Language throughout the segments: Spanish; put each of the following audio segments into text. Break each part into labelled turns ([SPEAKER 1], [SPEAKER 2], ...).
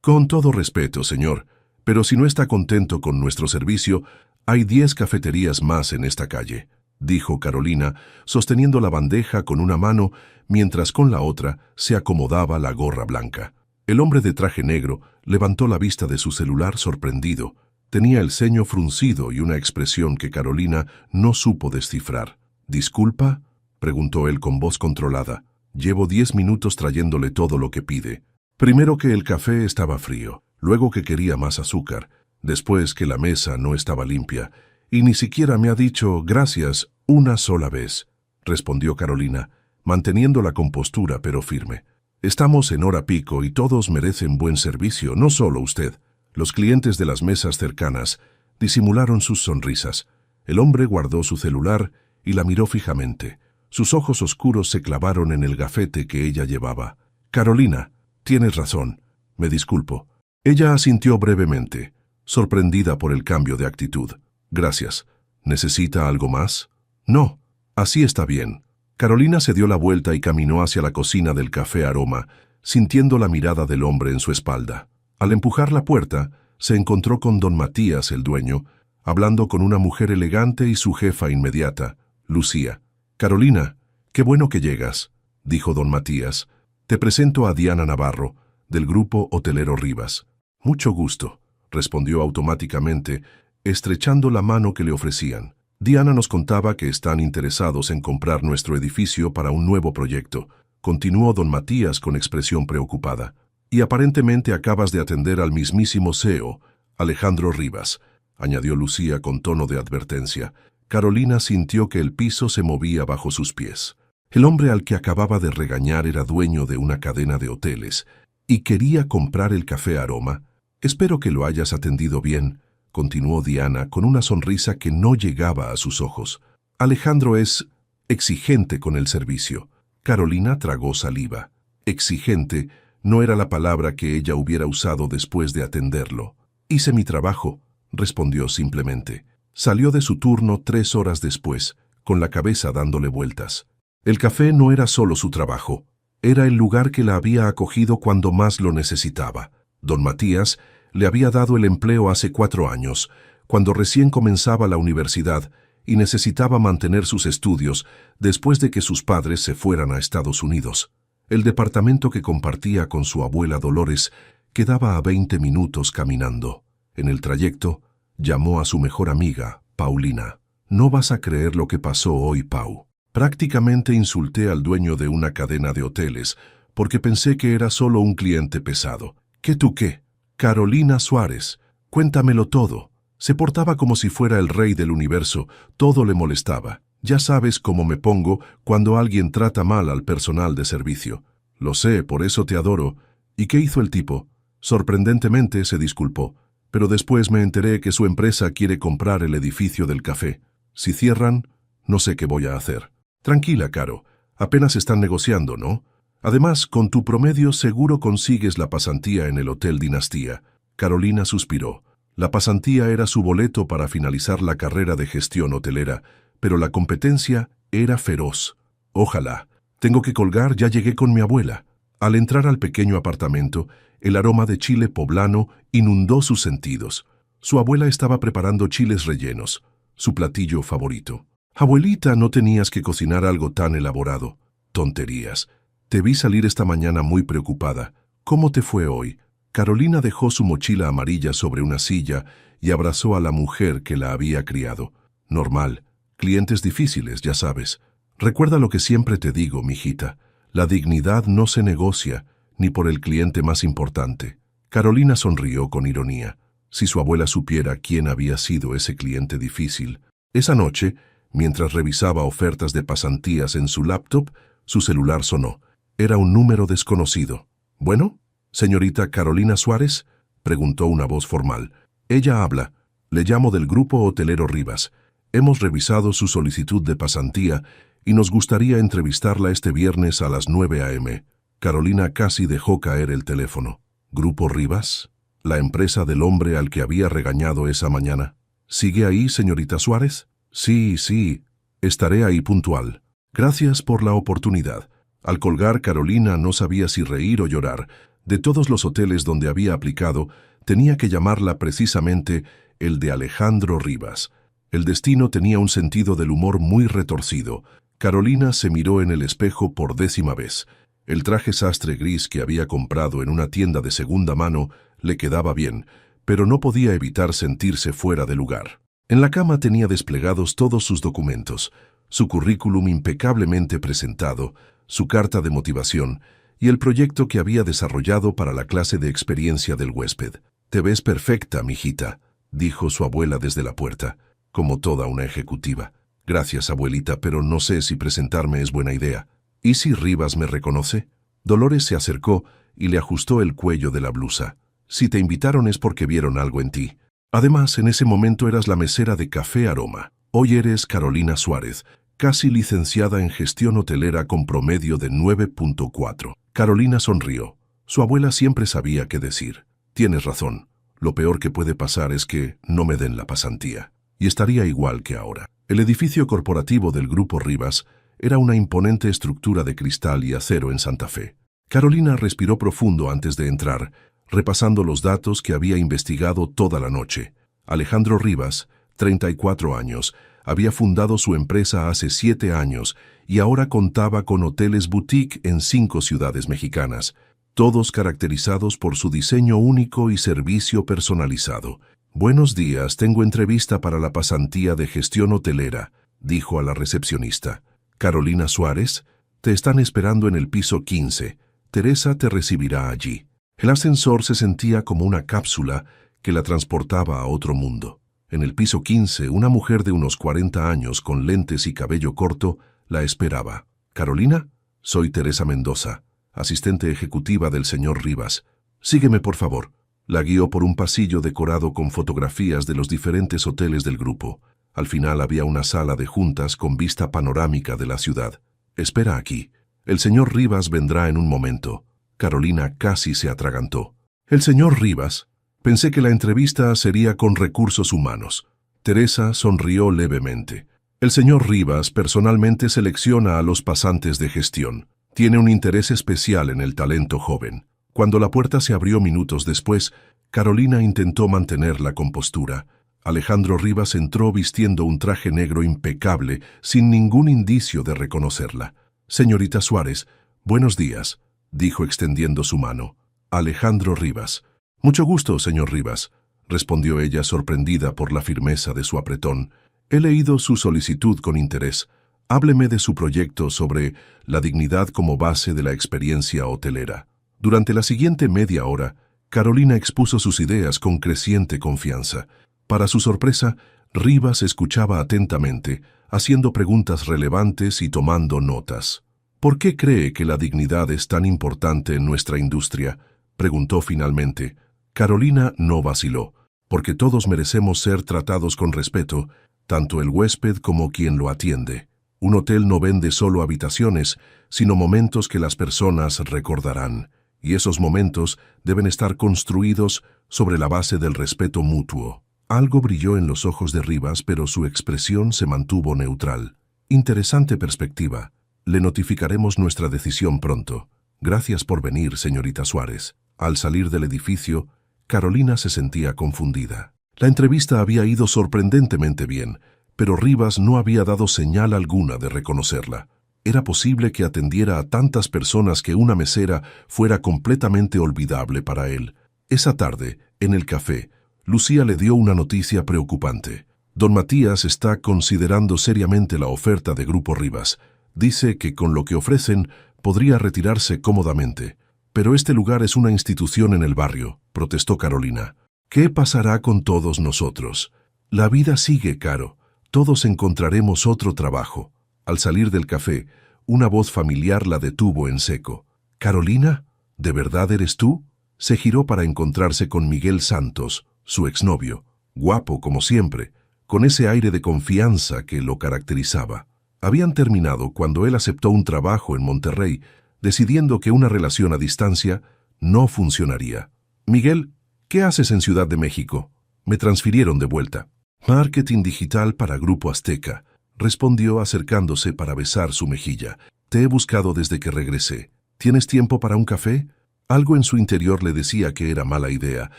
[SPEAKER 1] Con todo respeto, señor, pero si no está contento con nuestro servicio, hay 10 cafeterías más en esta calle, dijo Carolina, sosteniendo la bandeja con una mano mientras con la otra se acomodaba la gorra blanca. El hombre de traje negro levantó la vista de su celular sorprendido. Tenía el ceño fruncido y una expresión que Carolina no supo descifrar. ¿Disculpa?, preguntó él con voz controlada. Llevo 10 minutos trayéndole todo lo que pide. Primero que el café estaba frío, luego que quería más azúcar, después que la mesa no estaba limpia, y ni siquiera me ha dicho gracias una sola vez, respondió Carolina, manteniendo la compostura pero firme. Estamos en hora pico y todos merecen buen servicio, no solo usted. Los clientes de las mesas cercanas disimularon sus sonrisas. El hombre guardó su celular y la miró fijamente. Sus ojos oscuros se clavaron en el gafete que ella llevaba. Carolina, tienes razón, me disculpo. Ella asintió brevemente, sorprendida por el cambio de actitud. Gracias. ¿Necesita algo más? No, así está bien. Carolina se dio la vuelta y caminó hacia la cocina del Café Aroma, sintiendo la mirada del hombre en su espalda. Al empujar la puerta, se encontró con don Matías, el dueño, hablando con una mujer elegante y su jefa inmediata, Lucía. Carolina, qué bueno que llegas, dijo don Matías. Te presento a Diana Navarro, del grupo hotelero Rivas. Mucho gusto, respondió automáticamente, estrechando la mano que le ofrecían. Diana nos contaba que están interesados en comprar nuestro edificio para un nuevo proyecto, continuó don Matías con expresión preocupada. Y aparentemente acabas de atender al mismísimo CEO, Alejandro Rivas, añadió Lucía con tono de advertencia. Carolina sintió que el piso se movía bajo sus pies. El hombre al que acababa de regañar era dueño de una cadena de hoteles y quería comprar el Café Aroma. Espero que lo hayas atendido bien, continuó Diana con una sonrisa que no llegaba a sus ojos. Alejandro es exigente con el servicio. Carolina tragó saliva. Exigente no era la palabra que ella hubiera usado después de atenderlo. Hice mi trabajo, respondió simplemente. Salió de su turno 3 horas después, con la cabeza dándole vueltas. El café no era solo su trabajo, era el lugar que la había acogido cuando más lo necesitaba. Don Matías le había dado el empleo hace 4 años, cuando recién comenzaba la universidad y necesitaba mantener sus estudios después de que sus padres se fueran a Estados Unidos. El departamento que compartía con su abuela Dolores quedaba a 20 minutos caminando. En el trayecto, llamó a su mejor amiga, Paulina. No vas a creer lo que pasó hoy, Pau. Prácticamente insulté al dueño de una cadena de hoteles, porque pensé que era solo un cliente pesado. ¿Qué tú qué? Carolina Suárez. Cuéntamelo todo. Se portaba como si fuera el rey del universo, todo le molestaba. Ya sabes cómo me pongo cuando alguien trata mal al personal de servicio. Lo sé, por eso te adoro. ¿Y qué hizo el tipo? Sorprendentemente se disculpó, pero después me enteré que su empresa quiere comprar el edificio del café. Si cierran, no sé qué voy a hacer. Tranquila, Caro, apenas están negociando, ¿no? Además, con tu promedio seguro consigues la pasantía en el Hotel Dinastía. Carolina suspiró. La pasantía era su boleto para finalizar la carrera de gestión hotelera, pero la competencia era feroz. Ojalá. Tengo que colgar, ya llegué con mi abuela. Al entrar al pequeño apartamento, el aroma de chile poblano inundó sus sentidos. Su abuela estaba preparando chiles rellenos, su platillo favorito. Abuelita, no tenías que cocinar algo tan elaborado. Tonterías. Te vi salir esta mañana muy preocupada. ¿Cómo te fue hoy? Carolina dejó su mochila amarilla sobre una silla y abrazó a la mujer que la había criado. Normal. Clientes difíciles, ya sabes. Recuerda lo que siempre te digo, mijita. La dignidad no se negocia, ni por el cliente más importante. Carolina sonrió con ironía. Si su abuela supiera quién había sido ese cliente difícil. Esa noche, mientras revisaba ofertas de pasantías en su laptop, su celular sonó. Era un número desconocido. ¿Bueno? ¿Señorita Carolina Suárez? Preguntó una voz formal. Ella habla. Le llamo del grupo hotelero Rivas. Hemos revisado su solicitud de pasantía y nos gustaría entrevistarla este viernes a las 9 a.m. Carolina casi dejó caer el teléfono. ¿Grupo Rivas? ¿La empresa del hombre al que había regañado esa mañana? ¿Sigue ahí, señorita Suárez? Sí, estaré ahí puntual. Gracias por la oportunidad. Al colgar, Carolina no sabía si reír o llorar. De todos los hoteles donde había aplicado, tenía que llamarla precisamente el de Alejandro Rivas. El destino tenía un sentido del humor muy retorcido. Carolina se miró en el espejo por 10ª vez. El traje sastre gris que había comprado en una tienda de segunda mano le quedaba bien, pero no podía evitar sentirse fuera de lugar. En la cama tenía desplegados todos sus documentos, su currículum impecablemente presentado, su carta de motivación y el proyecto que había desarrollado para la clase de experiencia del huésped. «Te ves perfecta, mijita», dijo su abuela desde la puerta, como toda una ejecutiva. «Gracias, abuelita, pero no sé si presentarme es buena idea. ¿Y si Rivas me reconoce?» Dolores se acercó y le ajustó el cuello de la blusa. «Si te invitaron es porque vieron algo en ti. Además, en ese momento eras la mesera de Café Aroma. Hoy eres Carolina Suárez, casi licenciada en gestión hotelera con promedio de 9.4. Carolina sonrió. Su abuela siempre sabía qué decir. «Tienes razón. Lo peor que puede pasar es que no me den la pasantía. Y estaría igual que ahora». El edificio corporativo del Grupo Rivas era una imponente estructura de cristal y acero en Santa Fe. Carolina respiró profundo antes de entrar, repasando los datos que había investigado toda la noche. Alejandro Rivas, 34 años, había fundado su empresa hace 7 años y ahora contaba con hoteles boutique en 5 ciudades mexicanas, todos caracterizados por su diseño único y servicio personalizado. «Buenos días, tengo entrevista para la pasantía de gestión hotelera», dijo a la recepcionista. «Carolina Suárez, te están esperando en el piso 15. Teresa te recibirá allí». El ascensor se sentía como una cápsula que la transportaba a otro mundo. En el piso 15, una mujer de unos 40 años con lentes y cabello corto la esperaba. «Carolina, soy Teresa Mendoza, asistente ejecutiva del señor Rivas. Sígueme, por favor». La guió por un pasillo decorado con fotografías de los diferentes hoteles del grupo. Al final había una sala de juntas con vista panorámica de la ciudad. «Espera aquí. El señor Rivas vendrá en un momento». Carolina casi se atragantó. «¿El señor Rivas?» Pensé que la entrevista sería con recursos humanos. Teresa sonrió levemente. «El señor Rivas personalmente selecciona a los pasantes de gestión. Tiene un interés especial en el talento joven». Cuando la puerta se abrió minutos después, Carolina intentó mantener la compostura. Alejandro Rivas entró vistiendo un traje negro impecable, sin ningún indicio de reconocerla. «Señorita Suárez, buenos días», dijo extendiendo su mano. «Alejandro Rivas». «Mucho gusto, señor Rivas», respondió ella sorprendida por la firmeza de su apretón. «He leído su solicitud con interés. Hábleme de su proyecto sobre la dignidad como base de la experiencia hotelera». Durante la siguiente media hora, Carolina expuso sus ideas con creciente confianza. Para su sorpresa, Rivas escuchaba atentamente, haciendo preguntas relevantes y tomando notas. «¿Por qué cree que la dignidad es tan importante en nuestra industria?», preguntó finalmente. Carolina no vaciló. «Porque todos merecemos ser tratados con respeto, tanto el huésped como quien lo atiende. Un hotel no vende solo habitaciones, sino momentos que las personas recordarán. Y esos momentos deben estar construidos sobre la base del respeto mutuo». Algo brilló en los ojos de Rivas, pero su expresión se mantuvo neutral. «Interesante perspectiva. Le notificaremos nuestra decisión pronto. Gracias por venir, señorita Suárez». Al salir del edificio, Carolina se sentía confundida. La entrevista había ido sorprendentemente bien, pero Rivas no había dado señal alguna de reconocerla. ¿Era posible que atendiera a tantas personas que una mesera fuera completamente olvidable para él? Esa tarde, en el café, Lucía le dio una noticia preocupante. «Don Matías está considerando seriamente la oferta de Grupo Rivas. Dice que con lo que ofrecen podría retirarse cómodamente». «Pero este lugar es una institución en el barrio», protestó Carolina. «¿Qué pasará con todos nosotros? La vida sigue, Caro. Todos encontraremos otro trabajo». Al salir del café, una voz familiar la detuvo en seco. «¿Carolina? ¿De verdad eres tú?». Se giró para encontrarse con Miguel Santos, su exnovio, guapo como siempre, con ese aire de confianza que lo caracterizaba. Habían terminado cuando él aceptó un trabajo en Monterrey, decidiendo que una relación a distancia no funcionaría. «Miguel, ¿qué haces en Ciudad de México?». «Me transfirieron de vuelta». «Marketing digital para Grupo Azteca», respondió acercándose para besar su mejilla. «Te he buscado desde que regresé. ¿Tienes tiempo para un café?». Algo en su interior le decía que era mala idea,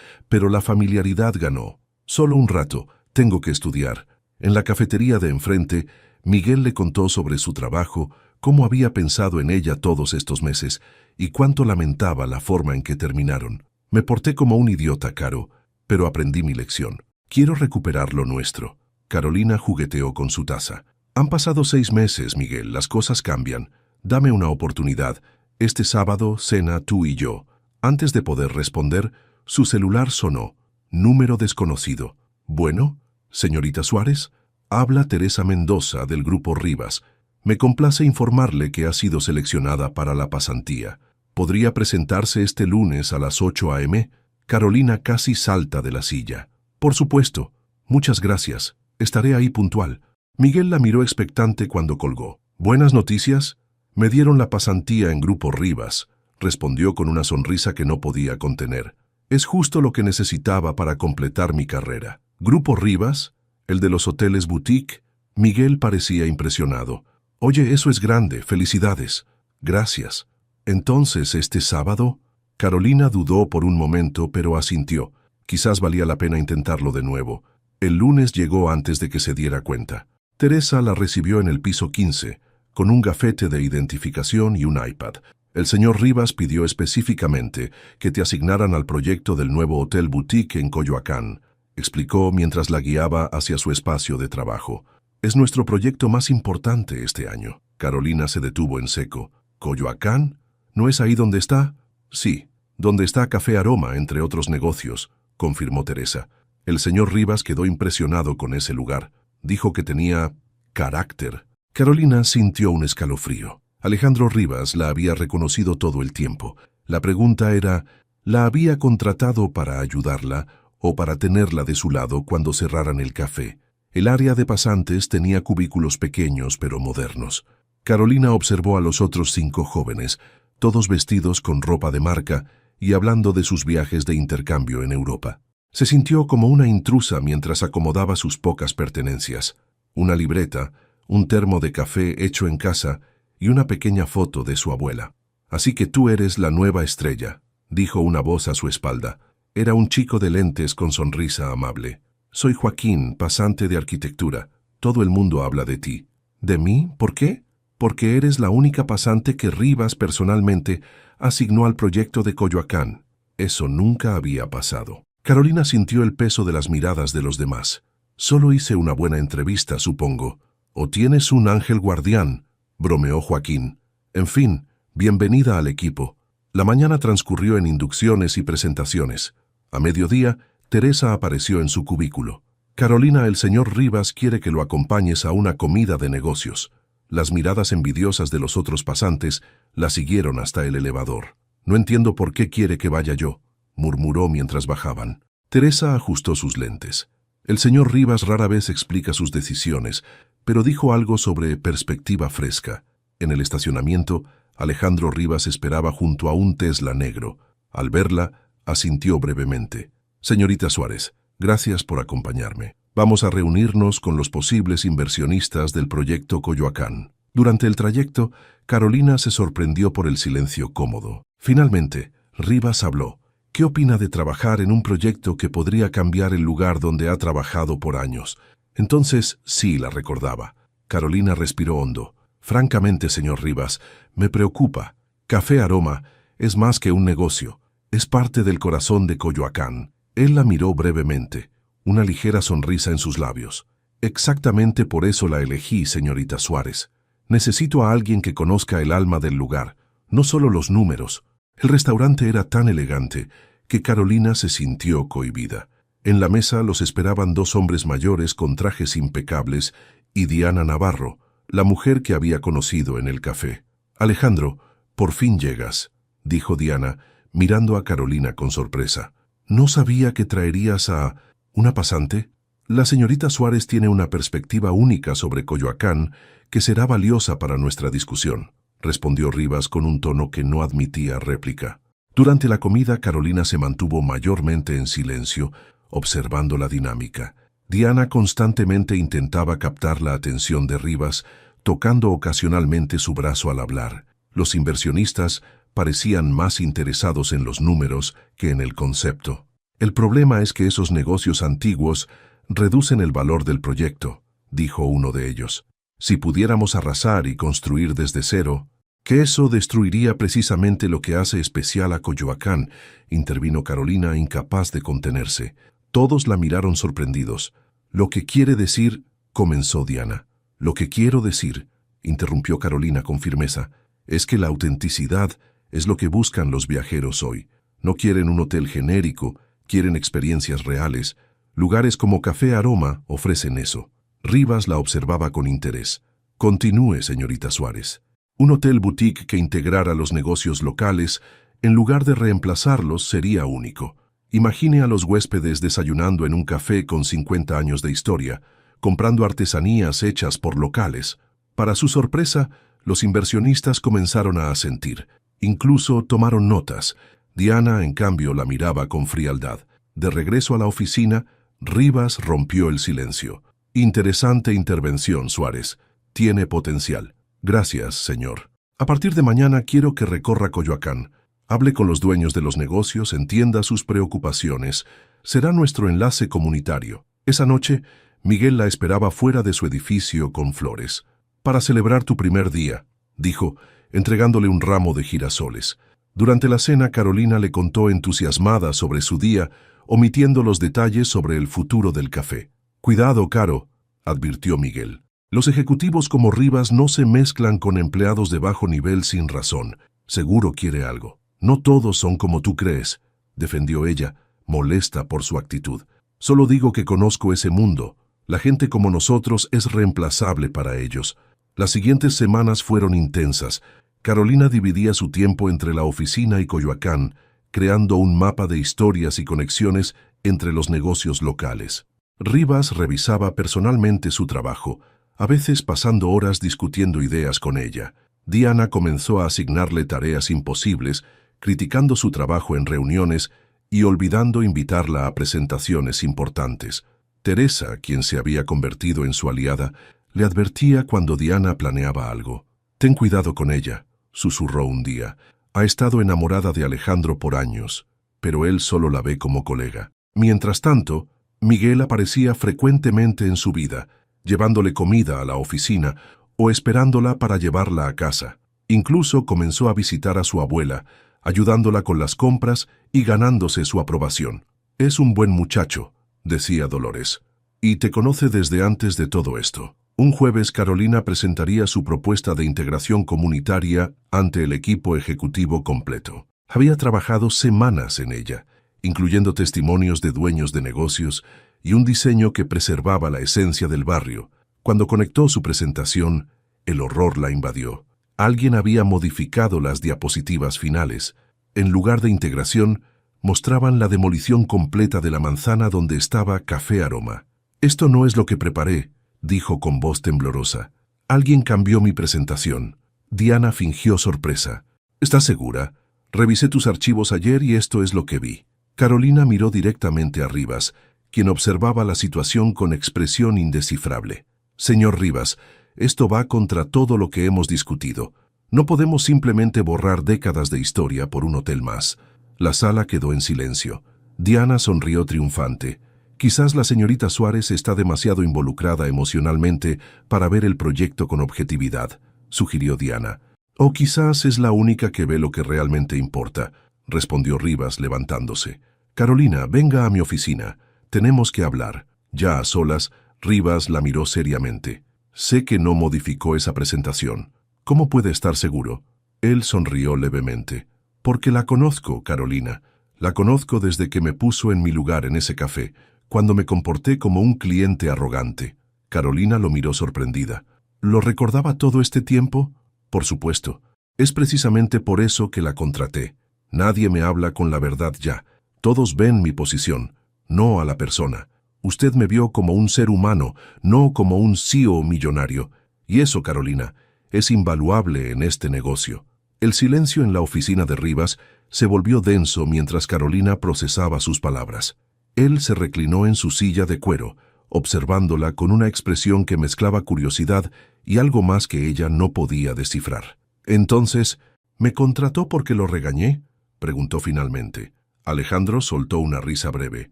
[SPEAKER 1] pero la familiaridad ganó. Solo un rato, tengo que estudiar. En la cafetería de enfrente, Miguel le contó sobre su trabajo, cómo había pensado en ella todos estos meses y cuánto lamentaba la forma en que terminaron. Me porté como un idiota, Caro, pero aprendí mi lección. Quiero recuperar lo nuestro. Carolina jugueteó con su taza. Han pasado 6 meses, Miguel, las cosas cambian. Dame una oportunidad. Este sábado cena tú y yo. Antes de poder responder, su celular sonó. Número desconocido. Bueno, señorita Suárez, habla Teresa Mendoza del Grupo Rivas. Me complace informarle que ha sido seleccionada para la pasantía. ¿Podría presentarse este lunes a las 8 a.m.? Carolina casi salta de la silla. Por supuesto. Muchas gracias. Estaré ahí puntual. Miguel la miró expectante cuando colgó. ¿Buenas noticias? Me dieron la pasantía en Grupo Rivas, respondió con una sonrisa que no podía contener. Es justo lo que necesitaba para completar mi carrera. ¿Grupo Rivas? ¿El de los hoteles boutique? Miguel parecía impresionado. Oye, eso es grande, felicidades. Gracias. Entonces, ¿este sábado? Carolina dudó por un momento, pero asintió. Quizás valía la pena intentarlo de nuevo. El lunes llegó antes de que se diera cuenta. Teresa la recibió en el piso 15, con un gafete de identificación y un iPad. El señor Rivas pidió específicamente que te asignaran al proyecto del nuevo hotel boutique en Coyoacán, explicó mientras la guiaba hacia su espacio de trabajo. Es nuestro proyecto más importante este año. Carolina se detuvo en seco. ¿Coyoacán? ¿No es ahí donde está? Sí, donde está Café Aroma, entre otros negocios, confirmó Teresa. El señor Rivas quedó impresionado con ese lugar. Dijo que tenía carácter. Carolina sintió un escalofrío. Alejandro Rivas la había reconocido todo el tiempo. La pregunta era, ¿la había contratado para ayudarla o para tenerla de su lado cuando cerraran el café? El área de pasantes tenía cubículos pequeños pero modernos. Carolina observó a los otros 5 jóvenes, todos vestidos con ropa de marca y hablando de sus viajes de intercambio en Europa. Se sintió como una intrusa mientras acomodaba sus pocas pertenencias. Una libreta, un termo de café hecho en casa y una pequeña foto de su abuela. Así que tú eres la nueva estrella, dijo una voz a su espalda. Era un chico de lentes con sonrisa amable. Soy Joaquín, pasante de arquitectura. Todo el mundo habla de ti. ¿De mí? ¿Por qué? Porque eres la única pasante que Rivas personalmente asignó al proyecto de Coyoacán. Eso nunca había pasado. Carolina sintió el peso de las miradas de los demás. Solo hice una buena entrevista, supongo. ¿O tienes un ángel guardián?, bromeó Joaquín. En fin, bienvenida al equipo. La mañana transcurrió en inducciones y presentaciones. A mediodía, Teresa apareció en su cubículo. Carolina, el señor Rivas quiere que lo acompañes a una comida de negocios. Las miradas envidiosas de los otros pasantes la siguieron hasta el elevador. No entiendo por qué quiere que vaya yo, murmuró mientras bajaban. Teresa ajustó sus lentes. El señor Rivas rara vez explica sus decisiones, pero dijo algo sobre perspectiva fresca. En el estacionamiento, Alejandro Rivas esperaba junto a un Tesla negro. Al verla, asintió brevemente. Señorita Suárez, gracias por acompañarme. Vamos a reunirnos con los posibles inversionistas del proyecto Coyoacán. Durante el trayecto, Carolina se sorprendió por el silencio cómodo. Finalmente, Rivas habló. ¿Qué opina de trabajar en un proyecto que podría cambiar el lugar donde ha trabajado por años? Entonces, sí la recordaba. Carolina respiró hondo. Francamente, señor Rivas, me preocupa. Café Aroma es más que un negocio. Es parte del corazón de Coyoacán. Él la miró brevemente, una ligera sonrisa en sus labios. Exactamente por eso la elegí, señorita Suárez. Necesito a alguien que conozca el alma del lugar, no solo los números. El restaurante era tan elegante que Carolina se sintió cohibida. En la mesa los esperaban 2 hombres mayores con trajes impecables y Diana Navarro, la mujer que había conocido en el café. Alejandro, por fin llegas, dijo Diana, mirando a Carolina con sorpresa. ¿No sabía que traerías a una pasante? La señorita Suárez tiene una perspectiva única sobre Coyoacán que será valiosa para nuestra discusión, respondió Rivas con un tono que no admitía réplica. Durante la comida, Carolina se mantuvo mayormente en silencio, observando la dinámica. Diana constantemente intentaba captar la atención de Rivas, tocando ocasionalmente su brazo al hablar. Los inversionistas parecían más interesados en los números que en el concepto. El problema es que esos negocios antiguos reducen el valor del proyecto, dijo uno de ellos. Si pudiéramos arrasar y construir desde cero, que eso destruiría precisamente lo que hace especial a Coyoacán, intervino Carolina, incapaz de contenerse. Todos la miraron sorprendidos. Lo que quiere decir, comenzó Diana. Lo que quiero decir, interrumpió Carolina con firmeza, es que la autenticidad es lo que buscan los viajeros hoy. No quieren un hotel genérico, quieren experiencias reales. Lugares como Café Aroma ofrecen eso. Rivas la observaba con interés. Continúe, señorita Suárez. Un hotel boutique que integrara los negocios locales, en lugar de reemplazarlos, sería único. Imagine a los huéspedes desayunando en un café con 50 años de historia, comprando artesanías hechas por locales. Para su sorpresa, los inversionistas comenzaron a asentir. Incluso tomaron notas. Diana, en cambio, la miraba con frialdad. De regreso a la oficina, Rivas rompió el silencio. Interesante intervención, Suárez. Tiene potencial. Gracias, señor. A partir de mañana quiero que recorra Coyoacán. Hable con los dueños de los negocios, entienda sus preocupaciones. Será nuestro enlace comunitario. Esa noche, Miguel la esperaba fuera de su edificio con flores. Para celebrar tu primer día, dijo, entregándole un ramo de girasoles. Durante la cena, Carolina le contó entusiasmada sobre su día, omitiendo los detalles sobre el futuro del café. Cuidado, Caro, advirtió Miguel. Los ejecutivos como Rivas no se mezclan con empleados de bajo nivel sin razón. Seguro quiere algo. No todos son como tú crees, defendió ella, molesta por su actitud. Solo digo que conozco ese mundo. La gente como nosotros es reemplazable para ellos. Las siguientes semanas fueron intensas. Carolina dividía su tiempo entre la oficina y Coyoacán, creando un mapa de historias y conexiones entre los negocios locales. Rivas revisaba personalmente su trabajo, a veces pasando horas discutiendo ideas con ella. Diana comenzó a asignarle tareas imposibles, criticando su trabajo en reuniones y olvidando invitarla a presentaciones importantes. Teresa, quien se había convertido en su aliada, le advertía cuando Diana planeaba algo. «Ten cuidado con ella», susurró un día. «Ha estado enamorada de Alejandro por años, pero él solo la ve como colega». Mientras tanto, Miguel aparecía frecuentemente en su vida, llevándole comida a la oficina o esperándola para llevarla a casa. Incluso comenzó a visitar a su abuela, ayudándola con las compras y ganándose su aprobación. «Es un buen muchacho», decía Dolores, «y te conoce desde antes de todo esto». Un jueves Carolina presentaría su propuesta de integración comunitaria ante el equipo ejecutivo completo. Había trabajado semanas en ella, incluyendo testimonios de dueños de negocios y un diseño que preservaba la esencia del barrio. Cuando conectó su presentación, el horror la invadió. Alguien había modificado las diapositivas finales. En lugar de integración, mostraban la demolición completa de la manzana donde estaba Café Aroma. «Esto no es lo que preparé», dijo con voz temblorosa. «Alguien cambió mi presentación». Diana fingió sorpresa. «¿Estás segura? Revisé tus archivos ayer y esto es lo que vi». Carolina miró directamente a Rivas, quien observaba la situación con expresión indescifrable. «Señor Rivas, esto va contra todo lo que hemos discutido. No podemos simplemente borrar décadas de historia por un hotel más». La sala quedó en silencio. Diana sonrió triunfante. «Quizás la señorita Suárez está demasiado involucrada emocionalmente para ver el proyecto con objetividad», sugirió Diana. «O quizás es la única que ve lo que realmente importa», respondió Rivas levantándose. «Carolina, venga a mi oficina. Tenemos que hablar». Ya a solas, Rivas la miró seriamente. «Sé que no modificó esa presentación. ¿Cómo puede estar seguro?» Él sonrió levemente. «Porque la conozco, Carolina. La conozco desde que me puso en mi lugar en ese café, cuando me comporté como un cliente arrogante». Carolina lo miró sorprendida. «¿Lo recordaba todo este tiempo?» «Por supuesto. Es precisamente por eso que la contraté. Nadie me habla con la verdad ya. Todos ven mi posición, no a la persona. Usted me vio como un ser humano, no como un CEO millonario. Y eso, Carolina, es invaluable en este negocio». El silencio en la oficina de Rivas se volvió denso mientras Carolina procesaba sus palabras. Él se reclinó en su silla de cuero, observándola con una expresión que mezclaba curiosidad y algo más que ella no podía descifrar. Entonces, ¿Me contrató porque lo regañé?, preguntó finalmente. Alejandro soltó una risa breve.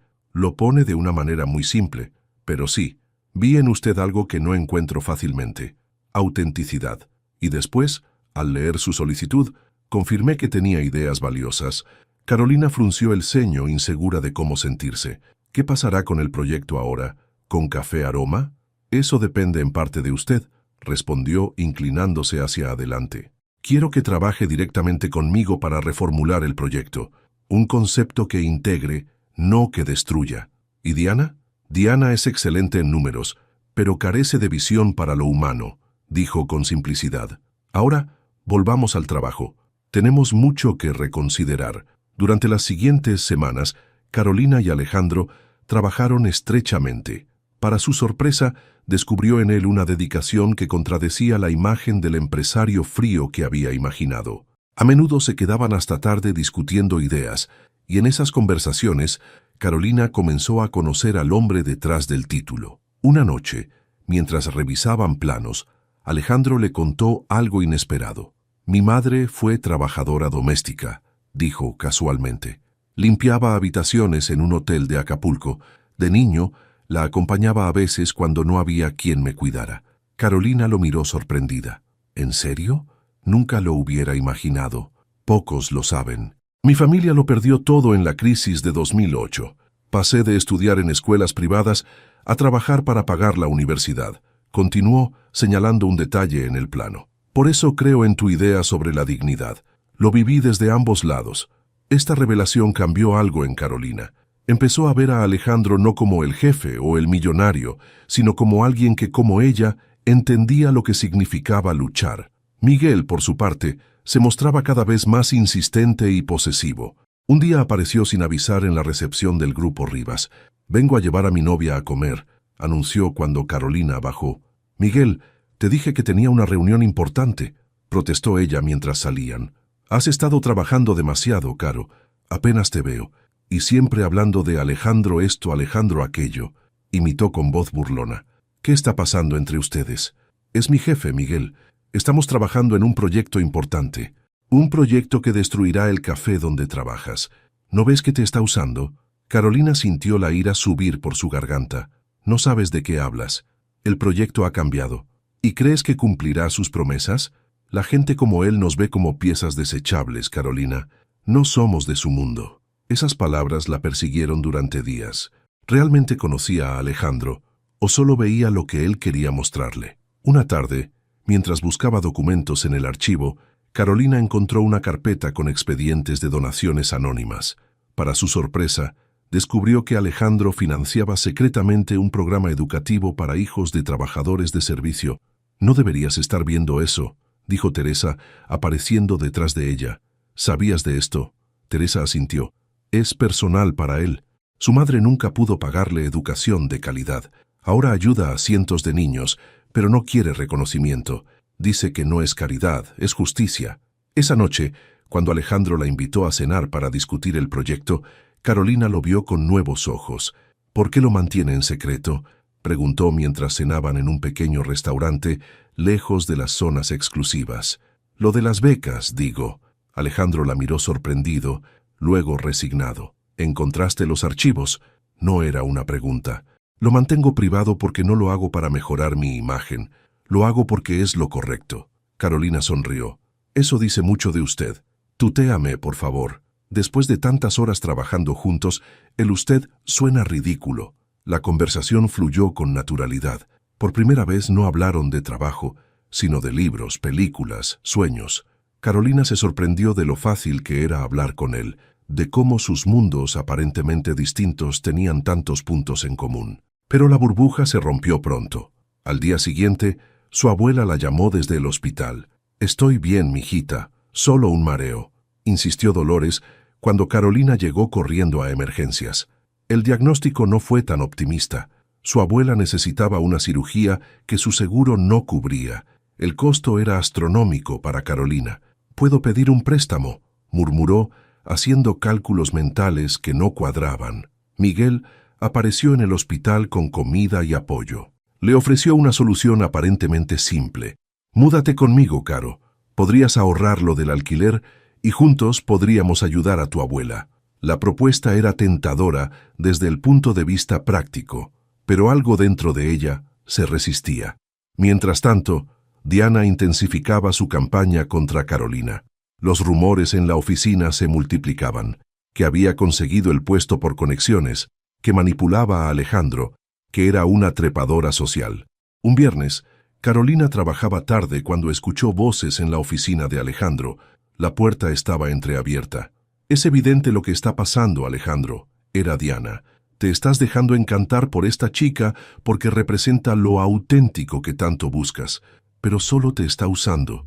[SPEAKER 1] Lo pone de una manera muy simple, pero sí, vi en usted algo que no encuentro fácilmente: autenticidad. Y después, al leer su solicitud, confirmé que tenía ideas valiosas. Carolina frunció el ceño, insegura de cómo sentirse. ¿Qué pasará con el proyecto ahora? ¿Con Café Aroma? Eso depende en parte de usted, respondió, inclinándose hacia adelante. Quiero que trabaje directamente conmigo para reformular el proyecto. Un concepto que integre, no que destruya. ¿Y Diana? Diana es excelente en números, pero carece de visión para lo humano, dijo con simplicidad. Ahora, volvamos al trabajo. Tenemos mucho que reconsiderar. Durante las siguientes semanas, Carolina y Alejandro trabajaron estrechamente. Para su sorpresa, descubrió en él una dedicación que contradecía la imagen del empresario frío que había imaginado. A menudo se quedaban hasta tarde discutiendo ideas, y en esas conversaciones, Carolina comenzó a conocer al hombre detrás del título. Una noche, mientras revisaban planos, Alejandro le contó algo inesperado. Mi madre fue trabajadora doméstica, dijo casualmente. Limpiaba habitaciones en un hotel de Acapulco. De niño, la acompañaba a veces cuando no había quien me cuidara. Carolina lo miró sorprendida. ¿En serio? Nunca lo hubiera imaginado. Pocos lo saben. Mi familia lo perdió todo en la crisis de 2008. Pasé de estudiar en escuelas privadas a trabajar para pagar la universidad. Continuó, señalando un detalle en el plano. Por eso creo en tu idea sobre la dignidad. Lo viví desde ambos lados. Esta revelación cambió algo en Carolina. Empezó a ver a Alejandro no como el jefe o el millonario, sino como alguien que, como ella, entendía lo que significaba luchar. Miguel, por su parte, se mostraba cada vez más insistente y posesivo. Un día apareció sin avisar en la recepción del Grupo Rivas. «Vengo a llevar a mi novia a comer», anunció cuando Carolina bajó. «Miguel, te dije que tenía una reunión importante», protestó ella mientras salían. «Has estado trabajando demasiado, Caro. Apenas te veo. Y siempre hablando de Alejandro esto, Alejandro aquello», imitó con voz burlona. «¿Qué está pasando entre ustedes?» «Es mi jefe, Miguel. Estamos trabajando en un proyecto importante. Un proyecto que destruirá el café donde trabajas. ¿No ves que te está usando?» Carolina sintió la ira subir por su garganta. «No sabes de qué hablas. El proyecto ha cambiado. ¿Y crees que cumplirá sus promesas? La gente como él nos ve como piezas desechables, Carolina. No somos de su mundo». Esas palabras la persiguieron durante días. ¿Realmente conocía a Alejandro o solo veía lo que él quería mostrarle? Una tarde, mientras buscaba documentos en el archivo, Carolina encontró una carpeta con expedientes de donaciones anónimas. Para su sorpresa, descubrió que Alejandro financiaba secretamente un programa educativo para hijos de trabajadores de servicio. «No deberías estar viendo eso», dijo Teresa, apareciendo detrás de ella. «¿Sabías de esto?» Teresa asintió. «Es personal para él. Su madre nunca pudo pagarle educación de calidad. Ahora ayuda a cientos de niños, pero no quiere reconocimiento. Dice que no es caridad, es justicia». Esa noche, cuando Alejandro la invitó a cenar para discutir el proyecto, Carolina lo vio con nuevos ojos. «¿Por qué lo mantiene en secreto?», preguntó mientras cenaban en un pequeño restaurante, lejos de las zonas exclusivas. «Lo de las becas, digo». Alejandro la miró sorprendido, luego resignado. «¿Encontraste los archivos?». No era una pregunta. «Lo mantengo privado porque no lo hago para mejorar mi imagen. Lo hago porque es lo correcto». Carolina sonrió. «Eso dice mucho de usted. Tutéame, por favor. Después de tantas horas trabajando juntos, el usted suena ridículo». La conversación fluyó con naturalidad. Por primera vez no hablaron de trabajo, sino de libros, películas, sueños. Carolina se sorprendió de lo fácil que era hablar con él, de cómo sus mundos aparentemente distintos tenían tantos puntos en común. Pero la burbuja se rompió pronto. Al día siguiente, su abuela la llamó desde el hospital. «Estoy bien, mijita, solo un mareo», insistió Dolores cuando Carolina llegó corriendo a emergencias. El diagnóstico no fue tan optimista. Su abuela necesitaba una cirugía que su seguro no cubría. El costo era astronómico para Carolina. «¿Puedo pedir un préstamo?», murmuró, haciendo cálculos mentales que no cuadraban. Miguel apareció en el hospital con comida y apoyo. Le ofreció una solución aparentemente simple. «Múdate conmigo, Caro. Podrías ahorrar lo del alquiler y juntos podríamos ayudar a tu abuela. La propuesta era tentadora desde el punto de vista práctico, pero algo dentro de ella se resistía. Mientras tanto, Diana intensificaba su campaña contra Carolina. Los rumores en la oficina se multiplicaban, que había conseguido el puesto por conexiones, que manipulaba a Alejandro, que era una trepadora social. Un viernes, Carolina trabajaba tarde cuando escuchó voces en la oficina de Alejandro. La puerta estaba entreabierta. «Es evidente lo que está pasando, Alejandro», era Diana. «Te estás dejando encantar por esta chica porque representa lo auténtico que tanto buscas, pero solo te está usando».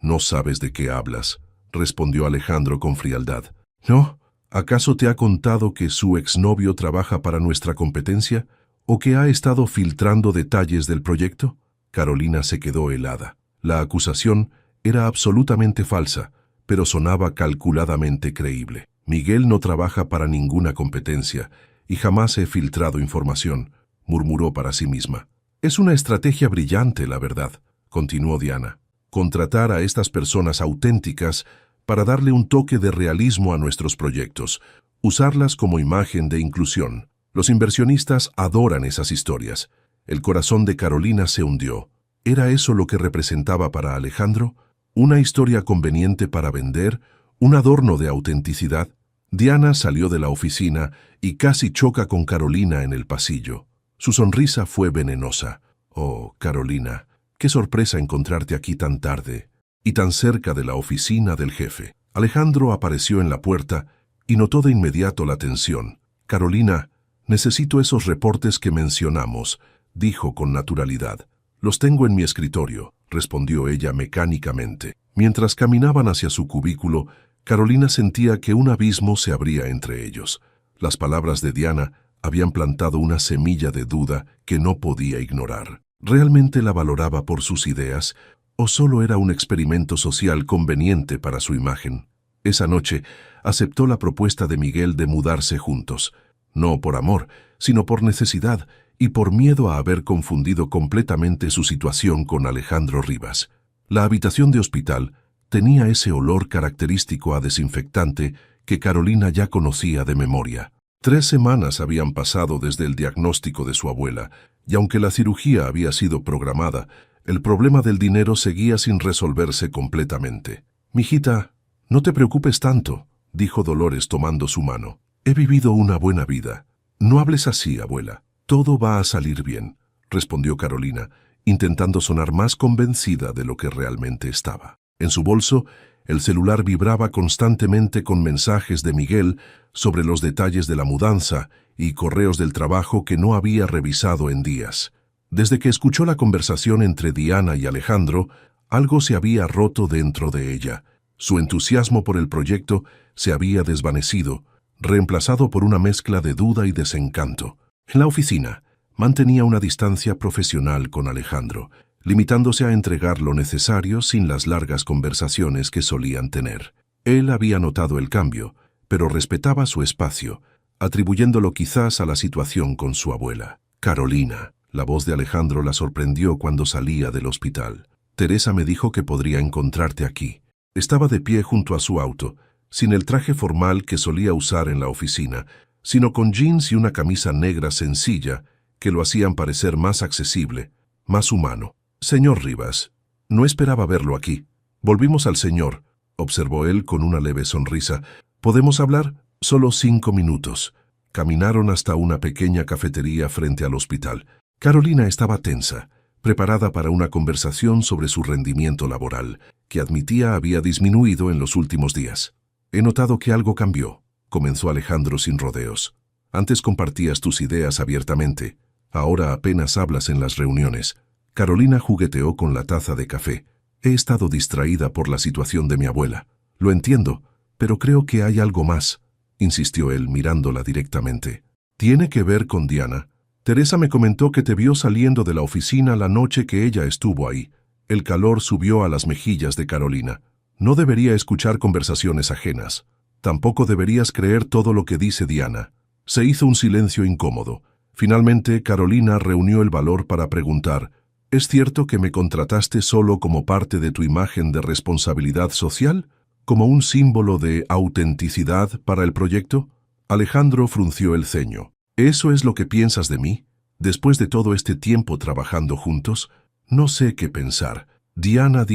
[SPEAKER 1] «No sabes de qué hablas», respondió Alejandro con frialdad. «¿No? ¿Acaso te ha contado que su exnovio trabaja para nuestra competencia? ¿O que ha estado filtrando detalles del proyecto?» Carolina se quedó helada. La acusación era absolutamente falsa, pero sonaba calculadamente creíble. «Miguel no trabaja para ninguna competencia y jamás he filtrado información», murmuró para sí misma. «Es una estrategia brillante, la verdad», continuó Diana. «Contratar a estas personas auténticas para darle un toque de realismo a nuestros proyectos, usarlas como imagen de inclusión. Los inversionistas adoran esas historias». El corazón de Carolina se hundió. ¿Era eso lo que representaba para Alejandro? ¿Una historia conveniente para vender? ¿Un adorno de autenticidad? Diana salió de la oficina y casi choca con Carolina en el pasillo. Su sonrisa fue venenosa. «Oh, Carolina, qué sorpresa encontrarte aquí tan tarde y tan cerca de la oficina del jefe». Alejandro apareció en la puerta y notó de inmediato la tensión. «Carolina, necesito esos reportes que mencionamos», dijo con naturalidad. «Los tengo en mi escritorio», respondió ella mecánicamente. Mientras caminaban hacia su cubículo, Carolina sentía que un abismo se abría entre ellos. Las palabras de Diana habían plantado una semilla de duda que no podía ignorar. ¿Realmente la valoraba por sus ideas o solo era un experimento social conveniente para su imagen? Esa noche aceptó la propuesta de Miguel de mudarse juntos, no por amor, sino por necesidad y por miedo a haber confundido completamente su situación con Alejandro Rivas. La habitación de hospital tenía ese olor característico a desinfectante que Carolina ya conocía de memoria. 3 semanas habían pasado desde el diagnóstico de su abuela, y aunque la cirugía había sido programada, el problema del dinero seguía sin resolverse completamente. «Mijita, no te preocupes tanto», dijo Dolores tomando su mano. «He vivido una buena vida. No hables así, abuela. Todo va a salir bien», respondió Carolina, intentando sonar más convencida de lo que realmente estaba. En su bolso, el celular vibraba constantemente con mensajes de Miguel sobre los detalles de la mudanza y correos del trabajo que no había revisado en días. Desde que escuchó la conversación entre Diana y Alejandro, algo se había roto dentro de ella. Su entusiasmo por el proyecto se había desvanecido, reemplazado por una mezcla de duda y desencanto. En la oficina, mantenía una distancia profesional con Alejandro, limitándose a entregar lo necesario sin las largas conversaciones que solían tener. Él había notado el cambio, pero respetaba su espacio, atribuyéndolo quizás a la situación con su abuela. «Carolina», la voz de Alejandro la sorprendió cuando salía del hospital. «Teresa me dijo que podría encontrarte aquí». Estaba de pie junto a su auto, sin el traje formal que solía usar en la oficina, sino con jeans y una camisa negra sencilla que lo hacían parecer más accesible, más humano. «Señor Rivas, no esperaba verlo aquí. Volvimos al señor», observó él con una leve sonrisa. «¿Podemos hablar? Solo 5 minutos». Caminaron hasta una pequeña cafetería frente al hospital. Carolina estaba tensa, preparada para una conversación sobre su rendimiento laboral, que admitía había disminuido en los últimos días. «He notado que algo cambió», comenzó Alejandro sin rodeos. «Antes compartías tus ideas abiertamente. Ahora apenas hablas en las reuniones». Carolina jugueteó con la taza de café. «He estado distraída por la situación de mi abuela. Lo entiendo, pero creo que hay algo más», insistió él mirándola directamente. «¿Tiene que ver con Diana? Teresa me comentó que te vio saliendo de la oficina la noche que ella estuvo ahí». El calor subió a las mejillas de Carolina. No debería escuchar conversaciones ajenas. Tampoco deberías creer todo lo que dice Diana. Se hizo un silencio incómodo. Finalmente, Carolina reunió el valor para preguntar: ¿Es cierto que me contrataste solo como parte de tu imagen de responsabilidad social? ¿Como un símbolo de autenticidad para el proyecto? Alejandro frunció el ceño. ¿Eso es lo que piensas de mí? Después de todo este tiempo trabajando juntos, no sé qué pensar. Diana